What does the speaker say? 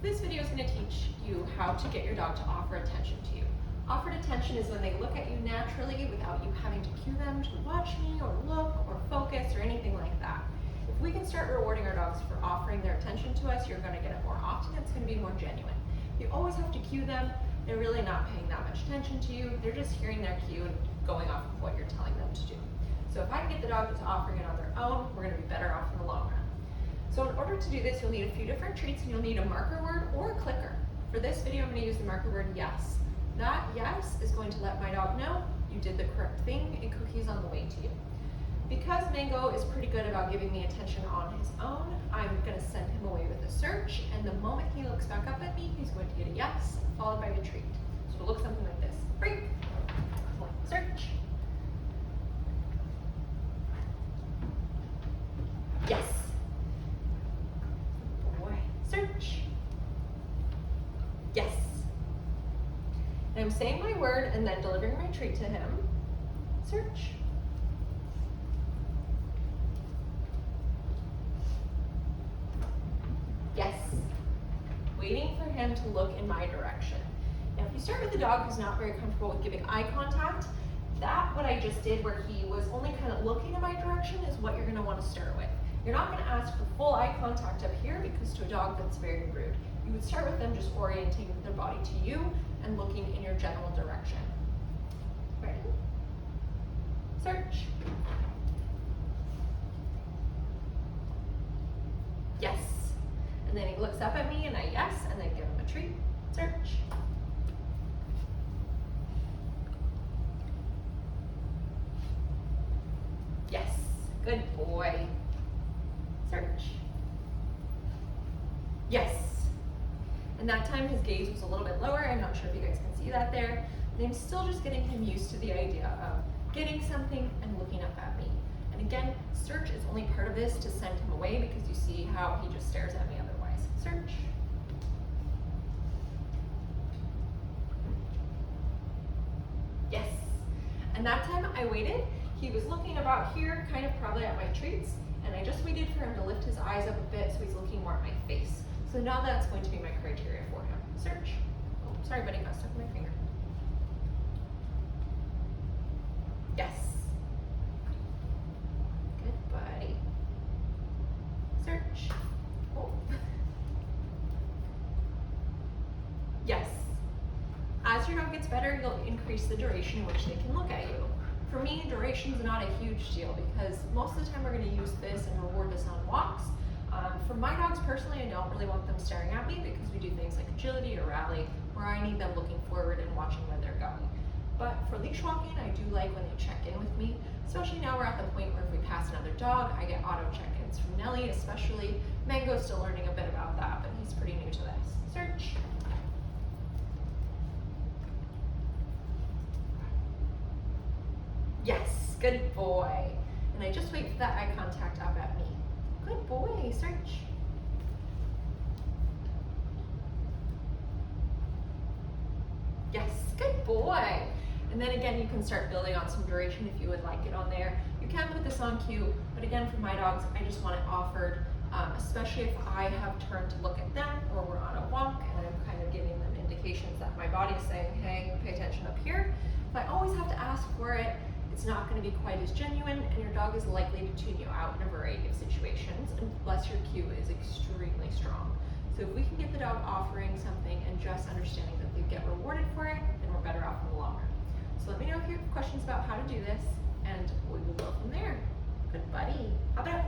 This video is going to teach you how to get your dog to offer attention to you. Offered attention is when they look at you naturally without you having to cue them to watch me or look or focus or anything like that. If we can start rewarding our dogs for offering their attention to us, you're going to get it more often. It's going to be more genuine. You always have to cue them. They're really not paying that much attention to you. They're just hearing their cue and going off of what you're telling them to do. So if I can get the dog to offering it on their own, we're going to be better off in the long run. So in order to do this, you'll need a few different treats and you'll need a marker word or a clicker. For this video, I'm going to use the marker word yes. That yes is going to let my dog know you did the correct thing and Cookie's on the way to you. Because Mango is pretty good about giving me attention on his own, I'm going to send him away with a search, and the moment he looks back up at me, he's going to get a yes, followed by the treat. So it'll look something like this. Break, search. Yes. Boy, search. Yes. And I'm saying my word and then delivering my treat to him. Search. Yes. Waiting for him to look in my direction. Now, if you start with a dog who's not very comfortable with giving eye contact, what I just did where he was only kind of looking in my direction is what you're going to want to start with. You're not going to ask for full eye contact up here because to a dog that's very rude. You would start with them just orienting their body to you and looking in your general direction. Ready? Search. Yes. And then he looks up at me and I yes, and then give him a treat. Search. Yes. Good boy. Search. Yes. And that time his gaze was a little bit lower. I'm not sure if you guys can see that there. And I'm still just getting him used to the idea of getting something and looking up at me. And again, search is only part of this to send him away because you see how he just stares at me otherwise. Search. Yes. And that time I waited. He was looking about here, kind of probably at my treats, and I just waited for him to lift his eyes up a bit so he's looking more at my face. So now that's going to be my criteria for him. Search. Oh, sorry buddy, got stuck in my finger. Yes. Good buddy. Search. Oh. Yes. As your dog gets better, you'll increase the duration in which they can look at you. For me, duration's not a huge deal because most of the time we're going to use this and reward this on walks. For my dogs personally, I don't really want them staring at me because we do things like agility or rally where I need them looking forward and watching where they're going. But for leash walking, I do like when they check in with me, especially now we're at the point where if we pass another dog, I get auto check-ins from Nellie especially. Mango's still learning a bit about that, but he's pretty new to this. Search. Yes, good boy. And I just wait for that eye contact up at me. Good boy, search. Yes, good boy. And then again, you can start building on some duration if you would like it on there. You can put this on cue, but again, for my dogs, I just want it offered, especially if I have turned to look at them or we're on a walk and I'm kind of giving them indications that my body is saying, hey, pay attention up here. If I always have to ask for it, it's not going to be quite as genuine and your dog is likely to tune you out in a variety of situations unless your cue is extremely strong. So if we can get the dog offering something and just understanding that they get rewarded for it, then we're better off in the long run. So let me know if you have questions about how to do this and we will go from there. Good buddy. How about